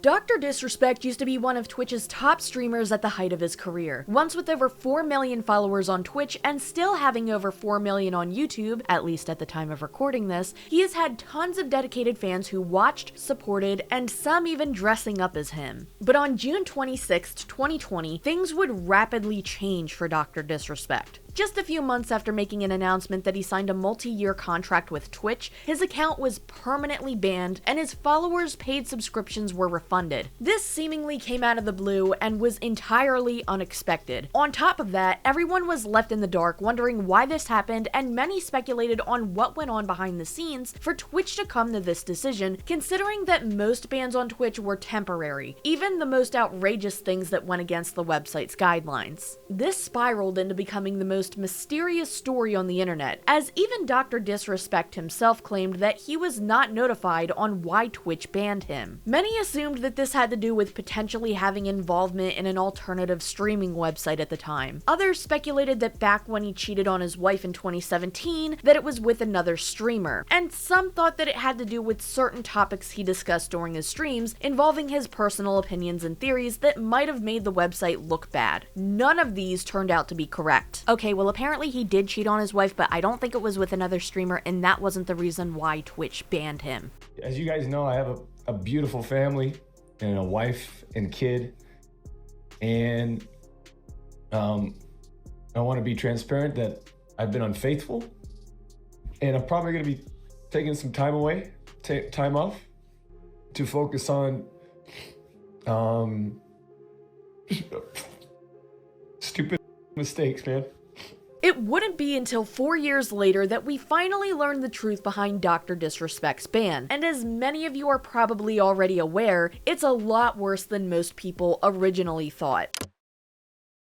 Dr. Disrespect used to be one of Twitch's top streamers at the height of his career. Once with over 4 million followers on Twitch and still having over 4 million on YouTube, at least at the time of recording this, he has had tons of dedicated fans who watched, supported, and some even dressing up as him. But on June 26th, 2020, things would rapidly change for Dr. Disrespect. Just a few months after making an announcement that he signed a multi-year contract with Twitch, his account was permanently banned and his followers' paid subscriptions were refunded. This seemingly came out of the blue and was entirely unexpected. On top of that, everyone was left in the dark wondering why this happened, and many speculated on what went on behind the scenes for Twitch to come to this decision, considering that most bans on Twitch were temporary, even the most outrageous things that went against the website's guidelines. This spiraled into becoming the most mysterious story on the internet, as even Dr. Disrespect himself claimed that he was not notified on why Twitch banned him. Many assumed that this had to do with potentially having involvement in an alternative streaming website at the time. Others speculated that back when he cheated on his wife in 2017, that it was with another streamer, and some thought that it had to do with certain topics he discussed during his streams involving his personal opinions and theories that might have made the website look bad. None of these turned out to be correct. Okay, well, apparently he did cheat on his wife, but I don't think it was with another streamer, and that wasn't the reason why Twitch banned him. As you guys know, I have a beautiful family and a wife and kid, and I want to be transparent that I've been unfaithful, and I'm probably going to be taking some time away, time off, to focus on stupid mistakes, man. It wouldn't be until 4 years later that we finally learned the truth behind Dr. Disrespect's ban, and as many of you are probably already aware, it's a lot worse than most people originally thought.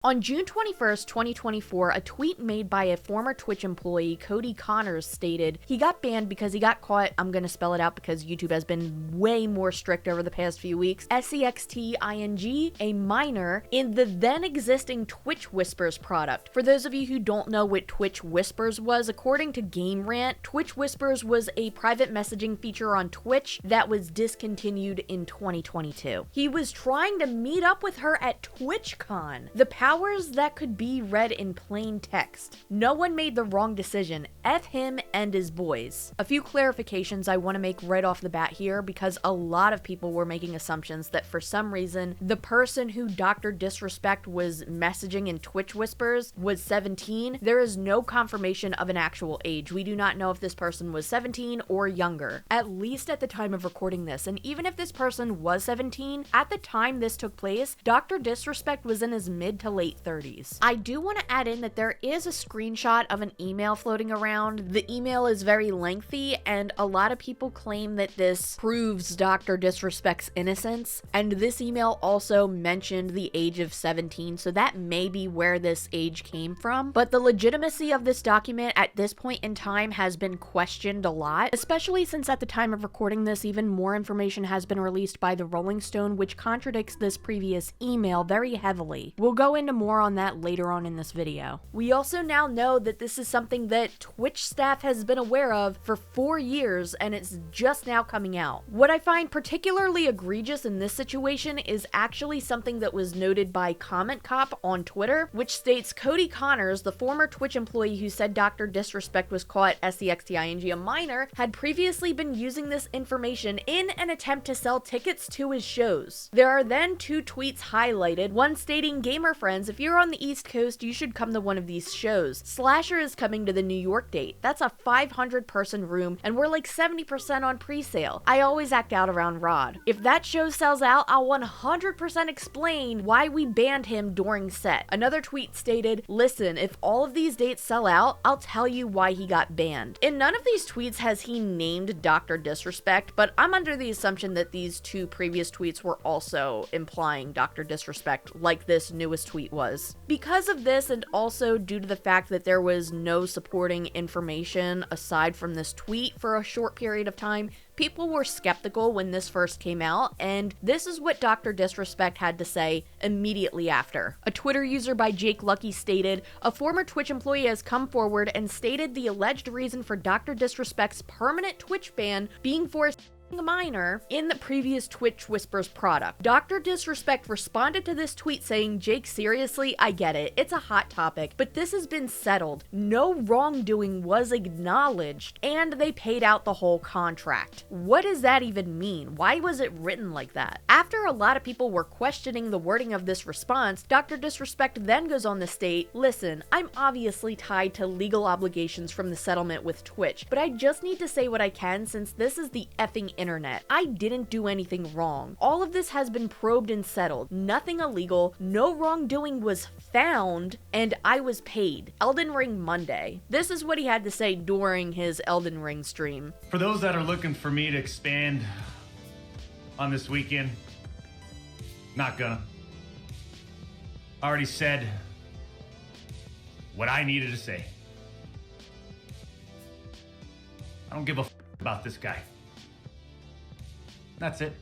On June 21st, 2024, a tweet made by a former Twitch employee, Cody Connors, stated he got banned because he got caught, I'm gonna spell it out because YouTube has been way more strict over the past few weeks, sexting, a minor, in the then existing Twitch Whispers product. For those of you who don't know what Twitch Whispers was, according to Game Rant, Twitch Whispers was a private messaging feature on Twitch that was discontinued in 2022. He was trying to meet up with her at TwitchCon. The powers that could be read in plain text. No one made the wrong decision. F him and his boys. A few clarifications I want to make right off the bat here, because a lot of people were making assumptions that for some reason the person who Dr. Disrespect was messaging in Twitch Whispers was 17. There is no confirmation of an actual age. We do not know if this person was 17 or younger, at least at the time of recording this. And even if this person was 17, at the time this took place, Dr. Disrespect was in his mid to late 30s. I do want to add in that there is a screenshot of an email floating around. The email is very lengthy, and a lot of people claim that this proves Dr. Disrespect's innocence, and this email also mentioned the age of 17, so that may be where this age came from. But the legitimacy of this document at this point in time has been questioned a lot, especially since at the time of recording this, even more information has been released by the Rolling Stone, which contradicts this previous email very heavily. We'll go into more on that later on in this video. We also now know that this is something that Twitch staff has been aware of for 4 years, and it's just now coming out. What I find particularly egregious in this situation is actually something that was noted by Comment Cop on Twitter, which states Cody Connors, the former Twitch employee who said Dr. Disrespect was caught sexting, a minor, had previously been using this information in an attempt to sell tickets to his shows. There are then 2 tweets highlighted, one stating, "Gamer friends, if you're on the East Coast, you should come to one of these shows. Slasher is coming to the New York date. That's a 500-person room, and we're like 70% on pre-sale. I always act out around Rod. If that show sells out, I'll 100% explain why we banned him during set." Another tweet stated, "Listen, if all of these dates sell out, I'll tell you why he got banned." In none of these tweets has he named Dr. Disrespect, but I'm under the assumption that these 2 previous tweets were also implying Dr. Disrespect, like this newest tweet was. Because of this, and also due to the fact that there was no supporting information aside from this tweet for a short period of time, people were skeptical when this first came out, and this is what Dr. Disrespect had to say immediately after. A Twitter user by Jake Lucky stated, "A former Twitch employee has come forward and stated the alleged reason for Dr. Disrespect's permanent Twitch ban being for a minor in the previous Twitch Whispers product. Dr. Disrespect responded to this tweet saying, "Jake, seriously, I get it. It's a hot topic, but this has been settled. No wrongdoing was acknowledged, and they paid out the whole contract." What does that even mean? Why was it written like that? After a lot of people were questioning the wording of this response, Dr. Disrespect then goes on to state, "Listen, I'm obviously tied to legal obligations from the settlement with Twitch, but I just need to say what I can since this is the effing internet. I didn't do anything wrong. All of this has been probed and settled. Nothing illegal, no wrongdoing was found, and I was paid. Elden Ring Monday." This is what he had to say during his Elden Ring stream. For those that are looking for me to expand on this weekend, not gonna. I already said what I needed to say. I don't give a about this guy. That's it.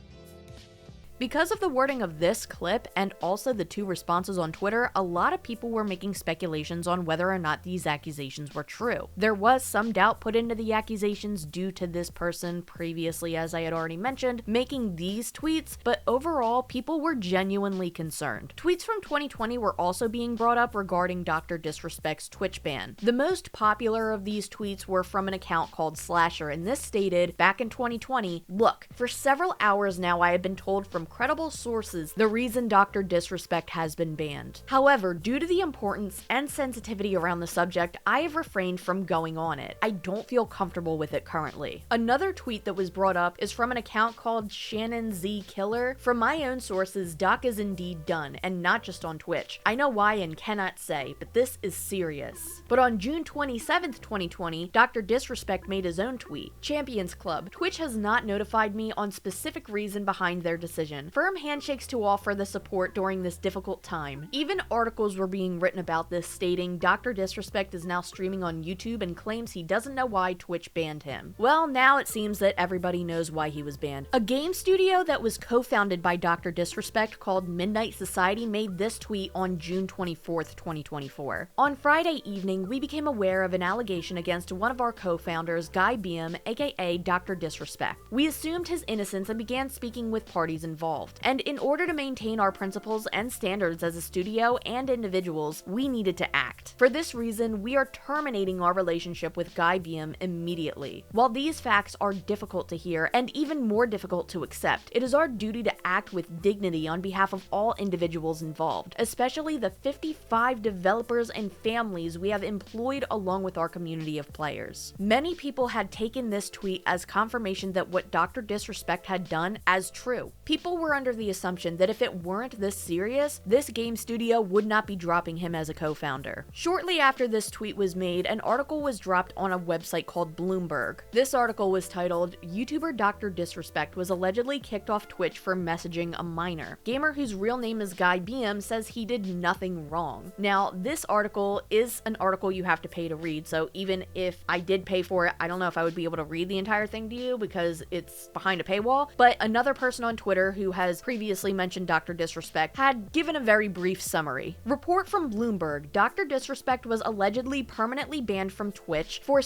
Because of the wording of this clip and also the two responses on Twitter, a lot of people were making speculations on whether or not these accusations were true. There was some doubt put into the accusations due to this person previously, as I had already mentioned, making these tweets, but overall, people were genuinely concerned. Tweets from 2020 were also being brought up regarding Dr. Disrespect's Twitch ban. The most popular of these tweets were from an account called Slasher, and this stated, back in 2020, "Look, for several hours now I have been told from credible sources the reason Dr. Disrespect has been banned. However, due to the importance and sensitivity around the subject, I have refrained from going on it. I don't feel comfortable with it currently." Another tweet that was brought up is from an account called Shannon Z Killer. "From my own sources, Doc is indeed done, and not just on Twitch. I know why and cannot say, but this is serious." But on June 27th, 2020, Dr. Disrespect made his own tweet. "Champions Club, Twitch has not notified me on specific reason behind their decision. Firm handshakes to all for the support during this difficult time." Even articles were being written about this stating Dr. Disrespect is now streaming on YouTube and claims he doesn't know why Twitch banned him. Well, now it seems that everybody knows why he was banned. A game studio that was co-founded by Dr. Disrespect called Midnight Society made this tweet on June 24th, 2024. "On Friday evening, we became aware of an allegation against one of our co-founders, Guy BM, aka Dr. Disrespect. We assumed his innocence and began speaking with parties involved. And in order to maintain our principles and standards as a studio and individuals, we needed to act. For this reason, we are terminating our relationship with Guy BM immediately. While these facts are difficult to hear and even more difficult to accept, it is our duty to act with dignity on behalf of all individuals involved, especially the 55 developers and families we have employed along with our community of players." Many people had taken this tweet as confirmation that what Dr. Disrespect had done as true. People were under the assumption that if it weren't this serious, this game studio would not be dropping him as a co-founder. Shortly after this tweet was made, an article was dropped on a website called Bloomburg. This article was titled, "YouTuber Dr. Disrespect was allegedly kicked off Twitch for messaging a minor. Gamer whose real name is Guy BM says he did nothing wrong." Now, this article is an article you have to pay to read, so even if I did pay for it, I don't know if I would be able to read the entire thing to you because it's behind a paywall, but another person on Twitter who has previously mentioned Dr. Disrespect had given a very brief summary. Report from Bloomburg, Dr. Disrespect was allegedly permanently banned from Twitch for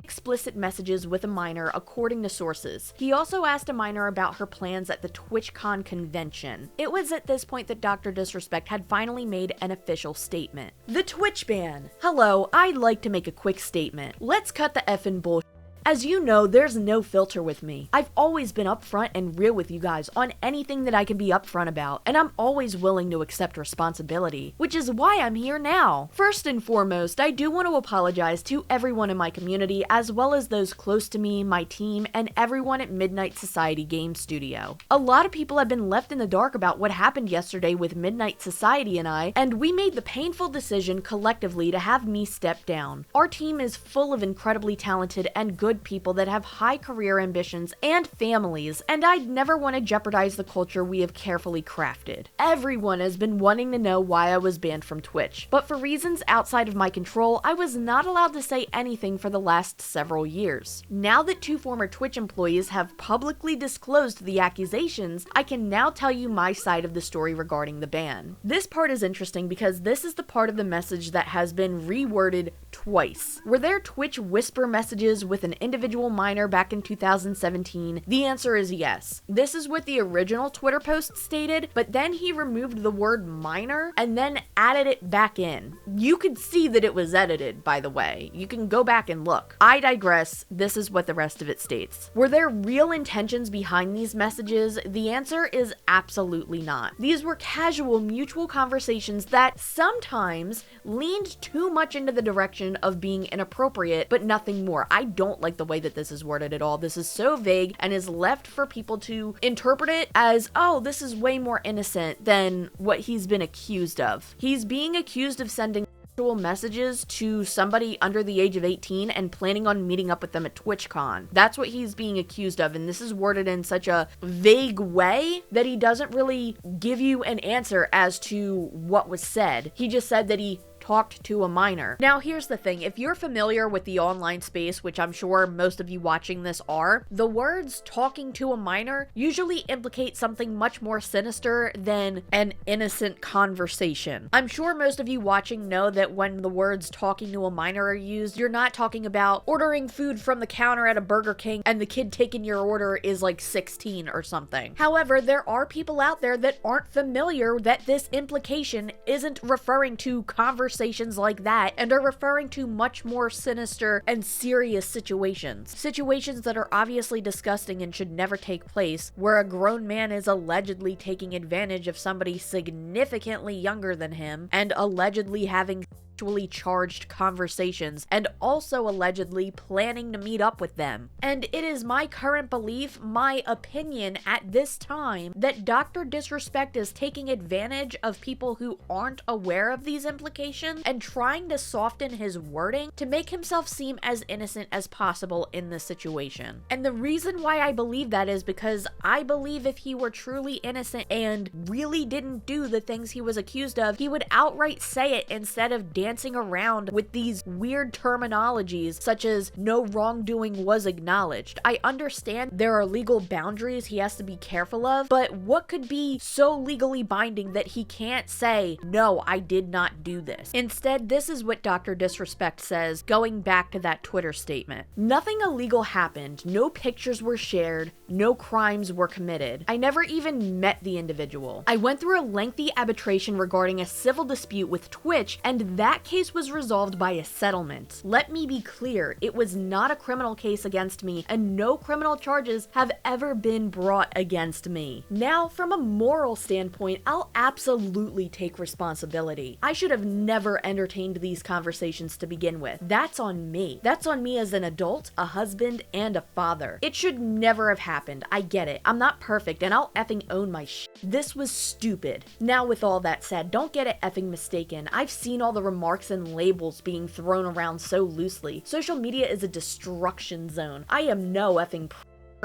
explicit messages with a minor, according to sources. He also asked a minor about her plans at the TwitchCon convention. It was at this point that Dr. Disrespect had finally made an official statement. The Twitch ban. Hello, I'd like to make a quick statement. Let's cut the effing bullshit. As you know, there's no filter with me. I've always been upfront and real with you guys on anything that I can be upfront about, and I'm always willing to accept responsibility, which is why I'm here now. First and foremost, I do want to apologize to everyone in my community, as well as those close to me, my team, and everyone at Midnight Society Game Studio. A lot of people have been left in the dark about what happened yesterday with Midnight Society and we made the painful decision collectively to have me step down. Our team is full of incredibly talented and good people that have high career ambitions and families, and I'd never want to jeopardize the culture we have carefully crafted. Everyone has been wanting to know why I was banned from Twitch, but for reasons outside of my control, I was not allowed to say anything for the last several years. Now that two former Twitch employees have publicly disclosed the accusations, I can now tell you my side of the story regarding the ban. This part is interesting because this is the part of the message that has been reworded twice. Were there Twitch whisper messages with an individual minor back in 2017? The answer is yes. This is what the original Twitter post stated, but then he removed the word minor and then added it back in. You could see that it was edited, by the way. You can go back and look. I digress. This is what the rest of it states. Were there real intentions behind these messages? The answer is absolutely not. These were casual, mutual conversations that sometimes leaned too much into the direction of being inappropriate, but nothing more. I don't like the way that this is worded at all. This is so vague and is left for people to interpret it as, oh, this is way more innocent than what he's been accused of. He's being accused of sending messages to somebody under the age of 18 and planning on meeting up with them at TwitchCon. That's what he's being accused of, and this is worded in such a vague way that he doesn't really give you an answer as to what was said. He just said that he talked to a minor. Now, here's the thing. If you're familiar with the online space, which I'm sure most of you watching this are, the words talking to a minor usually implicate something much more sinister than an innocent conversation. I'm sure most of you watching know that when the words talking to a minor are used, you're not talking about ordering food from the counter at a Burger King and the kid taking your order is like 16 or something. However, there are people out there that aren't familiar that this implication isn't referring to conversations like that and are referring to much more sinister and serious situations. Situations that are obviously disgusting and should never take place, where a grown man is allegedly taking advantage of somebody significantly younger than him and allegedly having sexually charged conversations and also allegedly planning to meet up with them. And it is my current belief, my opinion at this time, that Dr. Disrespect is taking advantage of people who aren't aware of these implications and trying to soften his wording to make himself seem as innocent as possible in this situation. And the reason why I believe that is because I believe if he were truly innocent and really didn't do the things he was accused of, he would outright say it instead of dancing around with these weird terminologies such as no wrongdoing was acknowledged. I understand there are legal boundaries he has to be careful of, but what could be so legally binding that he can't say, no, I did not do this? Instead, this is what Dr. Disrespect says, going back to that Twitter statement. Nothing illegal happened. No pictures were shared. No crimes were committed. I never even met the individual. I went through a lengthy arbitration regarding a civil dispute with Twitch, and that case was resolved by a settlement. Let me be clear, it was not a criminal case against me, and no criminal charges have ever been brought against me. Now, from a moral standpoint, I'll absolutely take responsibility. I should have never entertained these conversations to begin with. That's on me. That's on me as an adult, a husband, and a father. It should never have happened. I get it. I'm not perfect, and I'll effing own my shit. This was stupid. Now, with all that said, don't get it effing mistaken. I've seen all the remarks and labels being thrown around so loosely. Social media is a destruction zone. I am no effing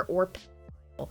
or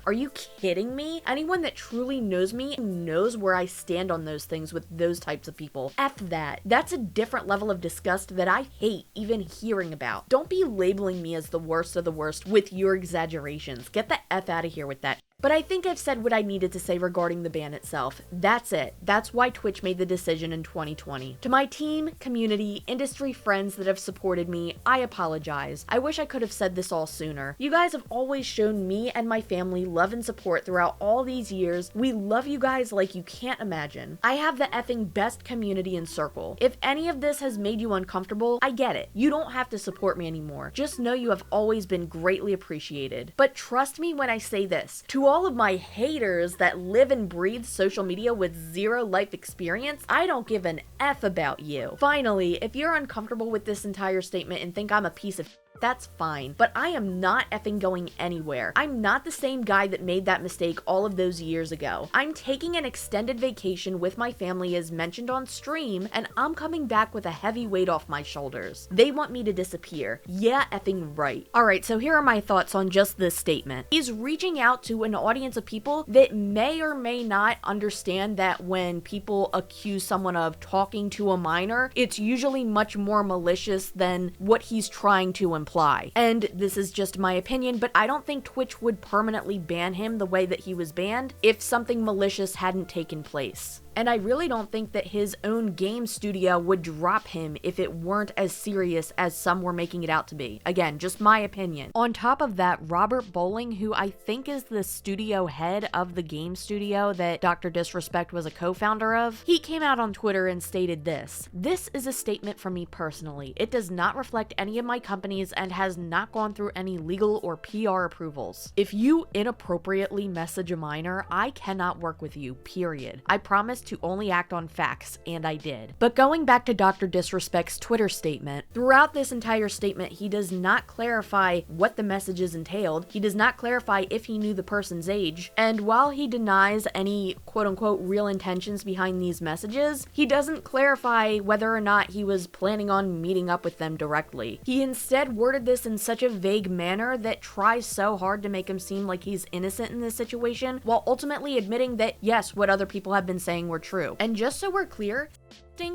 are you kidding me? Anyone that truly knows me knows where I stand on those things with those types of people. F that. That's a different level of disgust that I hate even hearing about. Don't be labeling me as the worst of the worst with your exaggerations. Get the F out of here with that. But I think I've said what I needed to say regarding the ban itself. That's it. That's why Twitch made the decision in 2020. To my team, community, industry friends that have supported me, I apologize. I wish I could have said this all sooner. You guys have always shown me and my family love and support throughout all these years. We love you guys like you can't imagine. I have the effing best community and circle. If any of this has made you uncomfortable, I get it. You don't have to support me anymore. Just know you have always been greatly appreciated. But trust me when I say this. To all of my haters that live and breathe social media with zero life experience, I don't give an F about you. Finally, if you're uncomfortable with this entire statement and think I'm a piece of that's fine, but I am not effing going anywhere. I'm not the same guy that made that mistake all of those years ago. I'm taking an extended vacation with my family as mentioned on stream, and I'm coming back with a heavy weight off my shoulders. They want me to disappear. Yeah, effing right. Alright, so here are my thoughts on just this statement. He's reaching out to an audience of people that may or may not understand that when people accuse someone of talking to a minor, it's usually much more malicious than what he's trying to imply. imply. And this is just my opinion, but I don't think Twitch would permanently ban him the way that he was banned if something malicious hadn't taken place. And I really don't think that his own game studio would drop him if it weren't as serious as some were making it out to be. Again, just my opinion. On top of that, Robert Bowling, who I think is the studio head of the game studio that Dr. Disrespect was a co-founder of, he came out on Twitter and stated this: "This is a statement from me personally. It does not reflect any of my companies and has not gone through any legal or PR approvals. If you inappropriately message a minor, I cannot work with you, period. I promise to only act on facts, and I did." But going back to Dr. Disrespect's Twitter statement, throughout this entire statement, he does not clarify what the messages entailed. He does not clarify if he knew the person's age, and while he denies any quote-unquote real intentions behind these messages, he doesn't clarify whether or not he was planning on meeting up with them directly. He instead worded this in such a vague manner that tries so hard to make him seem like he's innocent in this situation, while ultimately admitting that yes, what other people have been saying were true. And just so we're clear,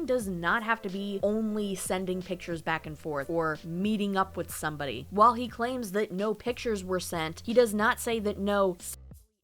does not have to be only sending pictures back and forth or meeting up with somebody. While he claims that no pictures were sent, he does not say that no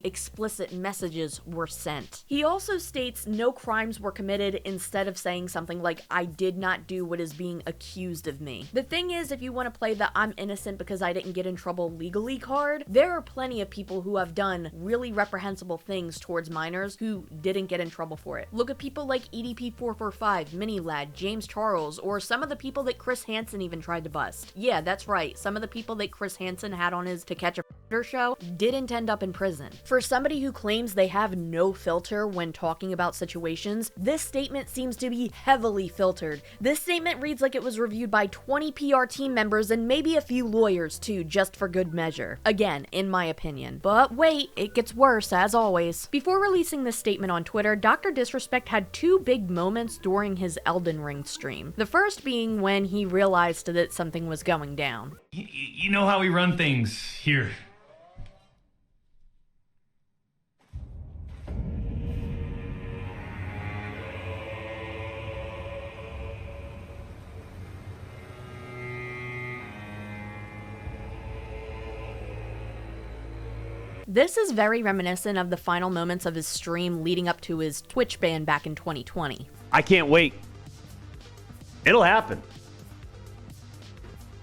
explicit messages were sent. He also states no crimes were committed instead of saying something like, "I did not do what is being accused of me." The thing is, if you want to play the "I'm innocent because I didn't get in trouble legally" card, there are plenty of people who have done really reprehensible things towards minors who didn't get in trouble for it. Look at people like EDP445, Minilad, James Charles, or some of the people that Chris Hansen even tried to bust. Yeah, that's right, some of the people that Chris Hansen had on his To Catch a Predator show didn't end up in prison. For somebody who claims they have no filter when talking about situations, this statement seems to be heavily filtered. This statement reads like it was reviewed by 20 PR team members and maybe a few lawyers too, just for good measure. Again, in my opinion. But wait, it gets worse as always. Before releasing this statement on Twitter, Dr. Disrespect had two big moments during his Elden Ring stream. The first being when he realized that something was going down. You know how we run things here. This is very reminiscent of the final moments of his stream leading up to his Twitch ban back in 2020. I can't wait. It'll happen.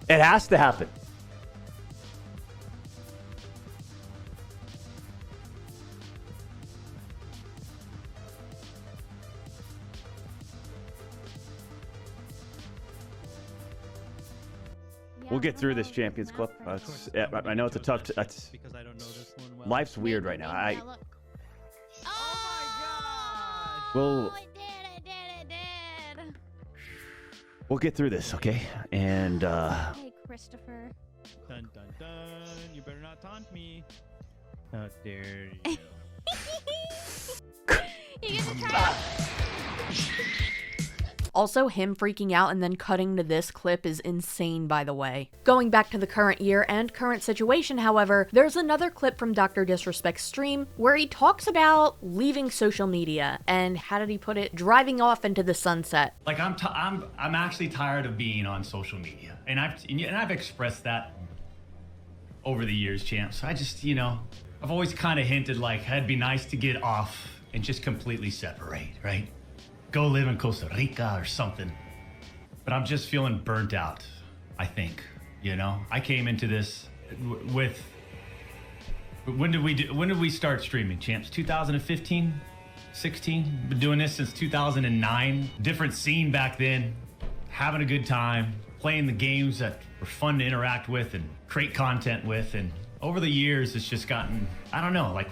It has to happen. We'll get through this Champions Club. I know it's a tough. Because I don't know this one well. Life's weird right now. Oh my gosh! We'll It did. we'll get through this, okay? And Hey, Christopher. Dun dun dun! You better not taunt me. How dare you? You get to try. Also, him freaking out and then cutting to this clip is insane, by the way. Going back to the current year and current situation, however, there's another clip from Dr. Disrespect's stream where he talks about leaving social media and, how did he put it, driving off into the sunset. Like I'm actually tired of being on social media, and I've expressed that over the years, champ. So I just, I've always kind of hinted like it'd be nice to get off and just completely separate, right? Go live in Costa Rica or something. But I'm just feeling burnt out, I think, I came into this with, when did we start streaming, champs? 2015, 16? Been doing this since 2009. Different scene back then, having a good time, playing the games that were fun to interact with and create content with. And over the years, it's just gotten, I don't know, like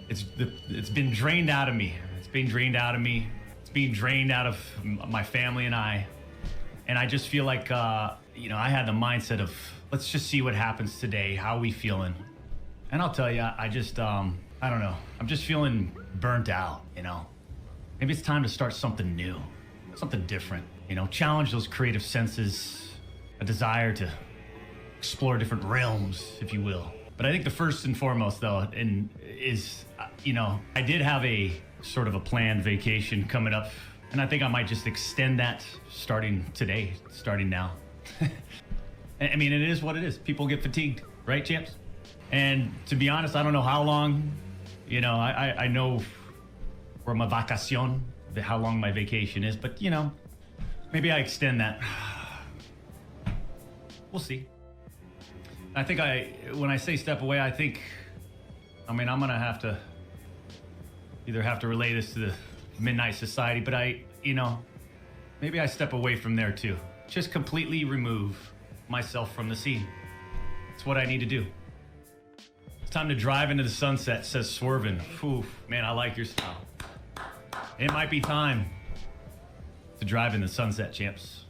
it's been drained out of me. It's being drained out of me. It's being drained out of my family and I. And I just feel like, I had the mindset of, let's just see what happens today. How are we feeling? And I'll tell you, I just, I don't know. I'm just feeling burnt out, Maybe it's time to start something new, something different, challenge those creative senses, a desire to explore different realms, if you will. But I think the first and foremost, though, is, I did have a sort of a planned vacation coming up, and I think I might just extend that starting today, starting now. I mean, it is what it is. People get fatigued, right, champs? And to be honest, I don't know how long, you know, I know for my vacacion, how long my vacation is, but, you know, maybe I extend that. We'll see. I think when I say step away, I mean, I'm going to either have to relay this to the Midnight Society, but maybe I step away from there too. Just completely remove myself from the scene. It's what I need to do. It's time to drive into the sunset, says Swervin. Oof, man, I like your style. It might be time to drive in the sunset, champs.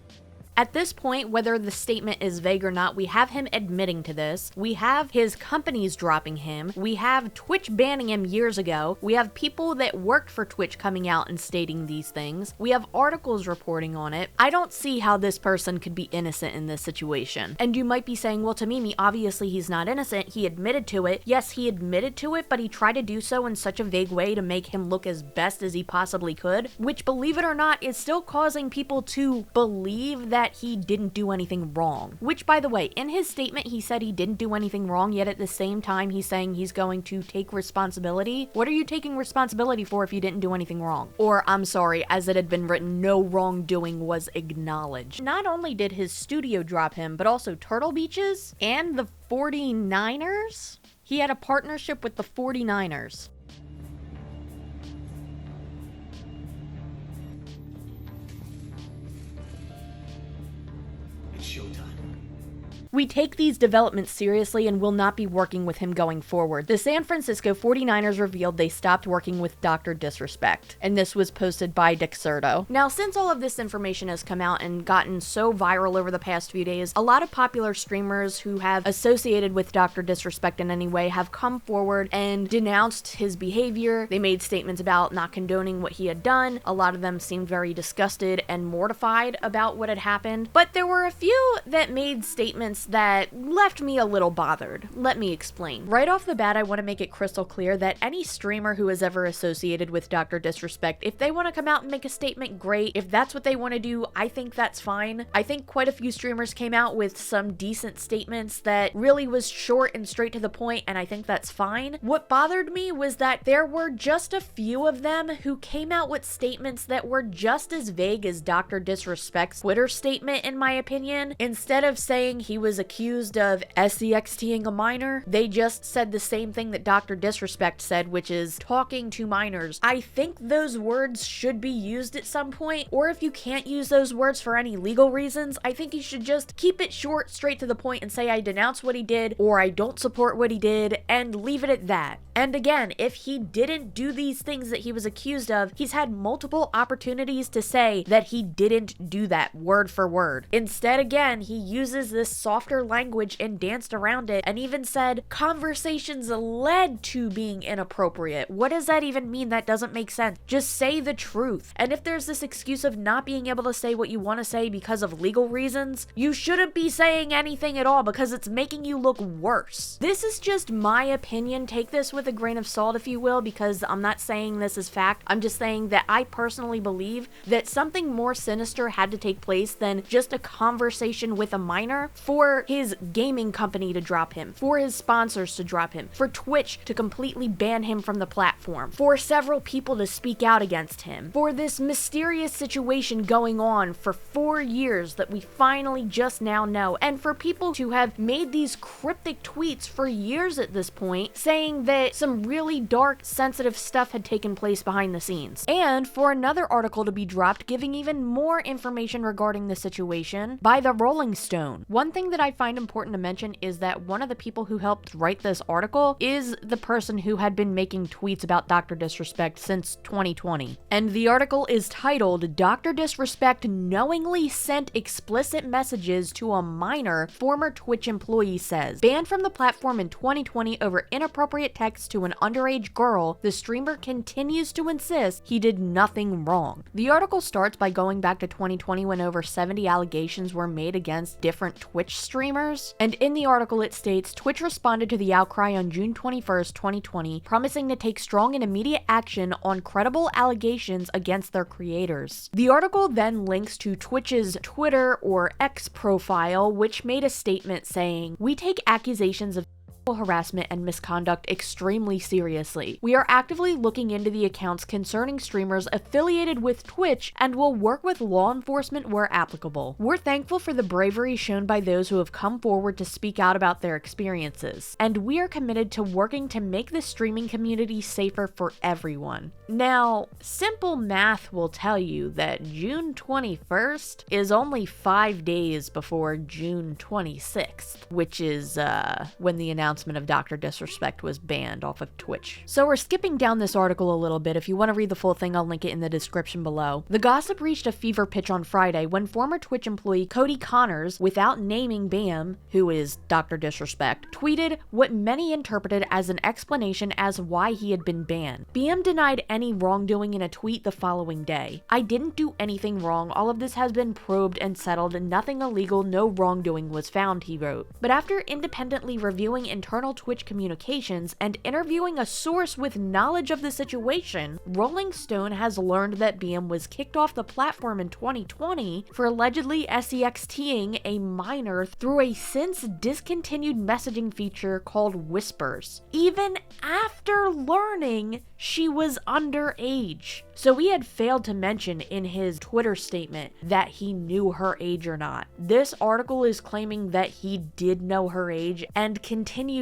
At this point, whether the statement is vague or not, we have him admitting to this. We have his companies dropping him. We have Twitch banning him years ago. We have people that worked for Twitch coming out and stating these things. We have articles reporting on it. I don't see how this person could be innocent in this situation. And you might be saying, well, TehMimi, obviously he's not innocent. He admitted to it. Yes, he admitted to it, but he tried to do so in such a vague way to make him look as best as he possibly could, which, believe it or not, is still causing people to believe that he didn't do anything wrong. Which, by the way, in his statement, he said he didn't do anything wrong, yet at the same time, he's saying he's going to take responsibility. What are you taking responsibility for if you didn't do anything wrong? Or, I'm sorry, as it had been written, no wrongdoing was acknowledged. Not only did his studio drop him, but also Turtle Beaches and the 49ers? He had a partnership with the 49ers. We take these developments seriously and will not be working with him going forward. The San Francisco 49ers revealed they stopped working with Dr. Disrespect, and this was posted by Dexerto. Now, since all of this information has come out and gotten so viral over the past few days, a lot of popular streamers who have associated with Dr. Disrespect in any way have come forward and denounced his behavior. They made statements about not condoning what he had done. A lot of them seemed very disgusted and mortified about what had happened, but there were a few that made statements that left me a little bothered. Let me explain. Right off the bat, I want to make it crystal clear that any streamer who is ever associated with Dr. Disrespect, if they want to come out and make a statement, great. If that's what they want to do, I think that's fine. I think quite a few streamers came out with some decent statements that really was short and straight to the point, and I think that's fine. What bothered me was that there were just a few of them who came out with statements that were just as vague as Dr. Disrespect's Twitter statement, in my opinion. Instead of saying he was accused of SEXTing a minor, they just said the same thing that Dr. Disrespect said, which is talking to minors. I think those words should be used at some point, or if you can't use those words for any legal reasons, I think you should just keep it short, straight to the point, and say I denounce what he did, or I don't support what he did, and leave it at that. And again, if he didn't do these things that he was accused of, he's had multiple opportunities to say that he didn't do that word for word. Instead, again, he uses this softer language and danced around it and even said conversations led to being inappropriate. What does that even mean? That doesn't make sense. Just say the truth. And if there's this excuse of not being able to say what you want to say because of legal reasons, you shouldn't be saying anything at all because it's making you look worse. This is just my opinion. Take this with a grain of salt, if you will, because I'm not saying this is fact. I'm just saying that I personally believe that something more sinister had to take place than just a conversation with a minor for his gaming company to drop him, for his sponsors to drop him, for Twitch to completely ban him from the platform, for several people to speak out against him, for this mysterious situation going on for 4 years that we finally just now know, and for people to have made these cryptic tweets for years at this point, saying that some really dark, sensitive stuff had taken place behind the scenes. And for another article to be dropped giving even more information regarding the situation by the Rolling Stone. One thing that I find important to mention is that one of the people who helped write this article is the person who had been making tweets about Dr. Disrespect since 2020. And the article is titled, "Dr. Disrespect knowingly sent explicit messages to a minor," former Twitch employee says. Banned from the platform in 2020 over inappropriate text to an underage girl, the streamer continues to insist he did nothing wrong. The article starts by going back to 2020 when over 70 allegations were made against different Twitch streamers? And in the article it states, Twitch responded to the outcry on June 21st, 2020, promising to take strong and immediate action on credible allegations against their creators. The article then links to Twitch's Twitter or X profile, which made a statement saying, "We take accusations of harassment and misconduct extremely seriously. We are actively looking into the accounts concerning streamers affiliated with Twitch and will work with law enforcement where applicable. We're thankful for the bravery shown by those who have come forward to speak out about their experiences, and we are committed to working to make the streaming community safer for everyone." Now, simple math will tell you that June 21st is only 5 days before June 26th, which is when the announcement of Dr. Disrespect was banned off of Twitch. So we're skipping down this article a little bit. If you want to read the full thing, I'll link it in the description below. The gossip reached a fever pitch on Friday when former Twitch employee Cody Connors, without naming Bam, who is Dr. Disrespect, tweeted what many interpreted as an explanation as why he had been banned. Bam denied any wrongdoing in a tweet the following day. "I didn't do anything wrong. All of this has been probed and settled, and nothing illegal, no wrongdoing was found," he wrote. But after independently reviewing internal Twitch communications and interviewing a source with knowledge of the situation, Rolling Stone has learned that BM was kicked off the platform in 2020 for allegedly SEXTing a minor through a since discontinued messaging feature called Whispers, even after learning she was underage. So he had failed to mention in his Twitter statement that he knew her age or not. This article is claiming that he did know her age and continued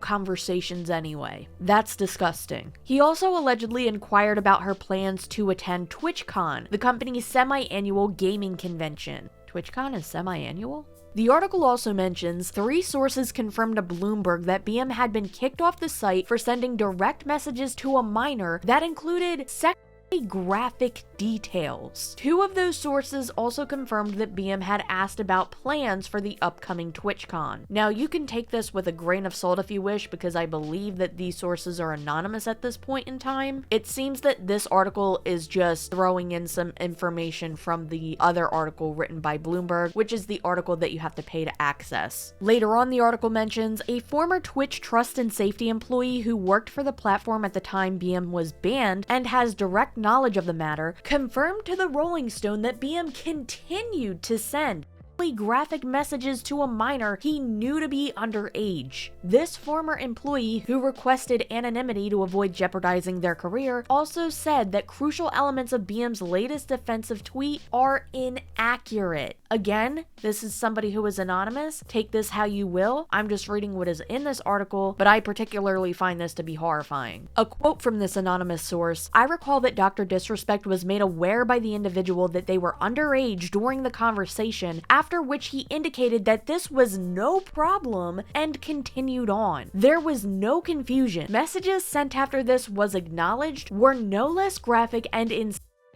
conversations anyway. That's disgusting. He also allegedly inquired about her plans to attend TwitchCon, the company's semi-annual gaming convention. TwitchCon is semi-annual? The article also mentions 3 sources confirmed to Bloomburg that BM had been kicked off the site for sending direct messages to a minor that included graphic details. 2 of those sources also confirmed that BM had asked about plans for the upcoming TwitchCon. Now, you can take this with a grain of salt if you wish, because I believe that these sources are anonymous at this point in time. It seems that this article is just throwing in some information from the other article written by Bloomburg, which is the article that you have to pay to access. Later on, the article mentions a former Twitch trust and safety employee who worked for the platform at the time BM was banned and has direct knowledge of the matter, confirmed to the Rolling Stone that BM continued to send graphic messages to a minor he knew to be underage. This former employee, who requested anonymity to avoid jeopardizing their career, also said that crucial elements of BM's latest defensive tweet are inaccurate. Again, this is somebody who is anonymous. Take this how you will. I'm just reading what is in this article, but I particularly find this to be horrifying. A quote from this anonymous source: "I recall that Dr. Disrespect was made aware by the individual that they were underage during the conversation, after which he indicated that this was no problem and continued on. There was no confusion. Messages sent after this was acknowledged were no less graphic and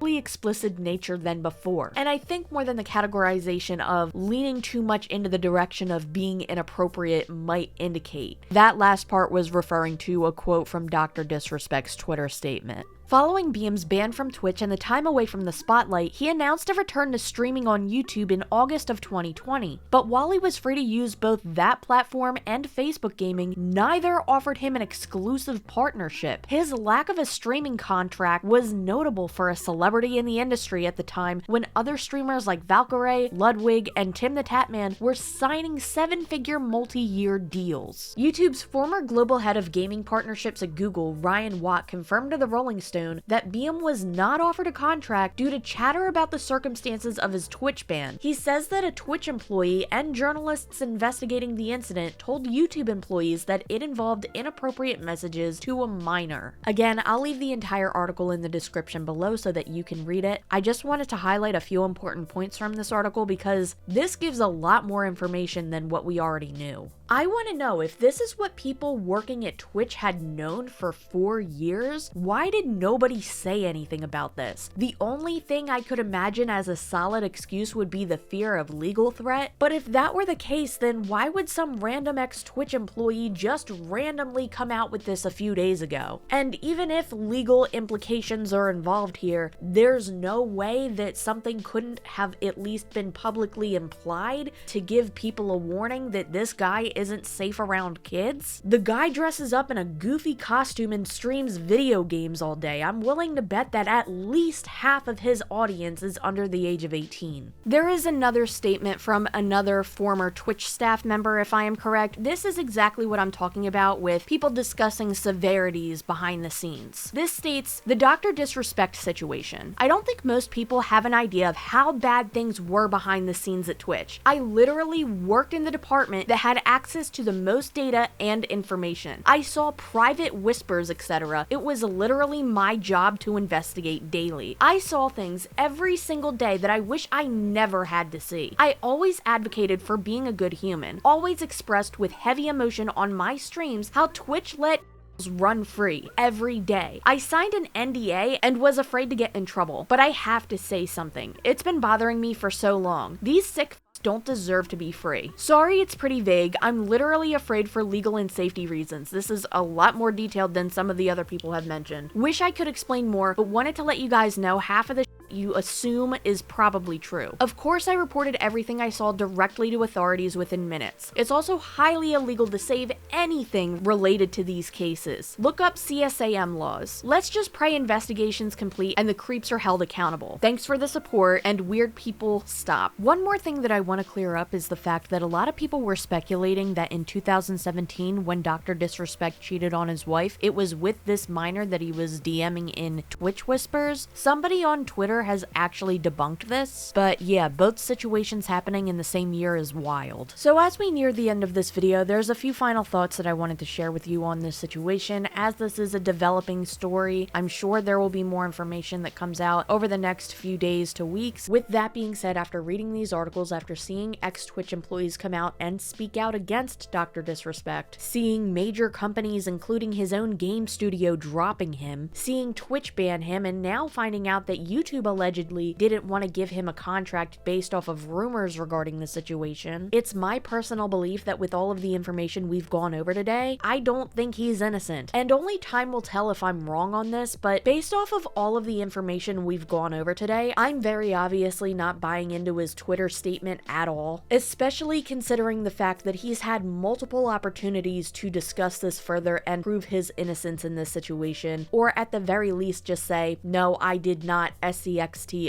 explicit nature than before." And I think more than the categorization of leaning too much into the direction of being inappropriate might indicate. That last part was referring to a quote from Dr. Disrespect's Twitter statement. Following BM's ban from Twitch and the time away from the spotlight, he announced a return to streaming on YouTube in August of 2020. But while he was free to use both that platform and Facebook gaming, neither offered him an exclusive partnership. His lack of a streaming contract was notable for a celebrity in the industry at the time, when other streamers like Valkyrae, Ludwig, and Tim the Tatman were signing 7-figure multi-year deals. YouTube's former global head of gaming partnerships at Google, Ryan Watt, confirmed to the Rolling Stone that BM was not offered a contract due to chatter about the circumstances of his Twitch ban. He says that a Twitch employee and journalists investigating the incident told YouTube employees that it involved inappropriate messages to a minor. Again, I'll leave the entire article in the description below so that you can read it. I just wanted to highlight a few important points from this article because this gives a lot more information than what we already knew. I want to know, if this is what people working at Twitch had known for 4 years, why did nobody say anything about this? The only thing I could imagine as a solid excuse would be the fear of legal threat, but if that were the case, then why would some random ex-Twitch employee just randomly come out with this a few days ago? And even if legal implications are involved here, there's no way that something couldn't have at least been publicly implied to give people a warning that this guy isn't safe around kids. The guy dresses up in a goofy costume and streams video games all day. I'm willing to bet that at least half of his audience is under the age of 18. There is another statement from another former Twitch staff member, if I am correct. This is exactly what I'm talking about with people discussing severities behind the scenes. This states, the Dr. Disrespect situation. I don't think most people have an idea of how bad things were behind the scenes at Twitch. I literally worked in the department that had access to the most data and information. I saw private whispers, etc. It was literally my job to investigate daily. I saw things every single day that I wish I never had to see. I always advocated for being a good human, always expressed with heavy emotion on my streams how Twitch let run free every day. I signed an NDA and was afraid to get in trouble, but I have to say something. It's been bothering me for so long. These sick don't deserve to be free. Sorry, it's pretty vague. I'm literally afraid for legal and safety reasons. This is a lot more detailed than some of the other people have mentioned. Wish I could explain more, but wanted to let you guys know half of the you assume is probably true. Of course, I reported everything I saw directly to authorities within minutes. It's also highly illegal to save anything related to these cases. Look up CSAM laws. Let's just pray investigations complete and the creeps are held accountable. Thanks for the support, and weird people stop. One more thing that I want to clear up is the fact that a lot of people were speculating that in 2017, when Dr. Disrespect cheated on his wife, it was with this minor that he was DMing in Twitch whispers. Somebody on Twitter has actually debunked this, but yeah, both situations happening in the same year is wild. So as we near the end of this video, there's a few final thoughts that I wanted to share with you on this situation. As this is a developing story, I'm sure there will be more information that comes out over the next few days to weeks. With that being said, after reading these articles, after seeing ex-Twitch employees come out and speak out against Dr. Disrespect, seeing major companies including his own game studio dropping him, seeing Twitch ban him, and now finding out that YouTube allegedly didn't want to give him a contract based off of rumors regarding the situation, it's my personal belief that with all of the information we've gone over today, I don't think he's innocent. And only time will tell if I'm wrong on this, but based off of all of the information we've gone over today, I'm very obviously not buying into his Twitter statement at all, especially considering the fact that he's had multiple opportunities to discuss this further and prove his innocence in this situation, or at the very least just say, no, I did not SCXT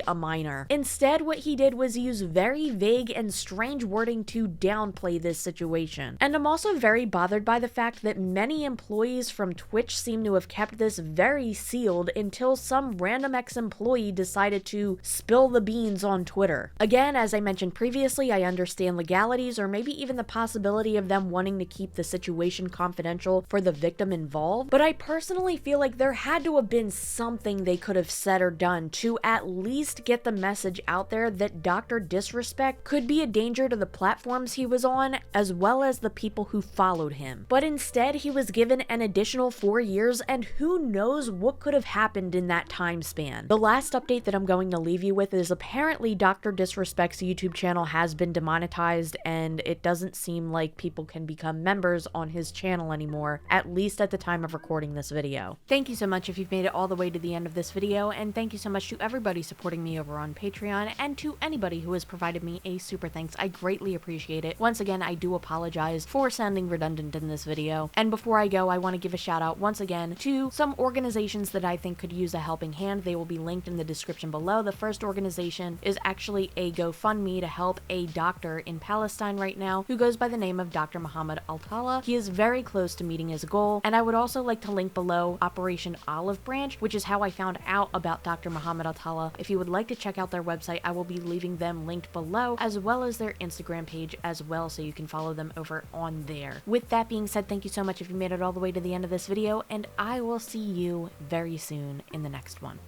a minor. Instead, what he did was use very vague and strange wording to downplay this situation. And I'm also very bothered by the fact that many employees from Twitch seem to have kept this very sealed until some random ex-employee decided to spill the beans on Twitter. Again, as I mentioned previously, I understand legalities or maybe even the possibility of them wanting to keep the situation confidential for the victim involved, but I personally feel like there had to have been something they could have said or done to at least get the message out there that Dr. Disrespect could be a danger to the platforms he was on, as well as the people who followed him. But instead, he was given an additional 4 years, and who knows what could have happened in that time span. The last update that I'm going to leave you with is apparently Dr. Disrespect's YouTube channel has been demonetized, and it doesn't seem like people can become members on his channel anymore, at least at the time of recording this video. Thank you so much if you've made it all the way to the end of this video, and thank you so much to everybody supporting me over on Patreon, and to anybody who has provided me a super thanks. I greatly appreciate it. Once again, I do apologize for sounding redundant in this video. And before I go, I want to give a shout out once again to some organizations that I think could use a helping hand. They will be linked in the description below. The first organization is actually a GoFundMe to help a doctor in Palestine right now who goes by the name of Dr. Muhammad Al-Tala. He is very close to meeting his goal, and I would also like to link below Operation Olive Branch, which is how I found out about Dr. Muhammad Al-Tala. If you would like to check out their website, I will be leaving them linked below, as well as their Instagram page as well, so you can follow them over on there. With that being said, thank you so much if you made it all the way to the end of this video, and I will see you very soon in the next one.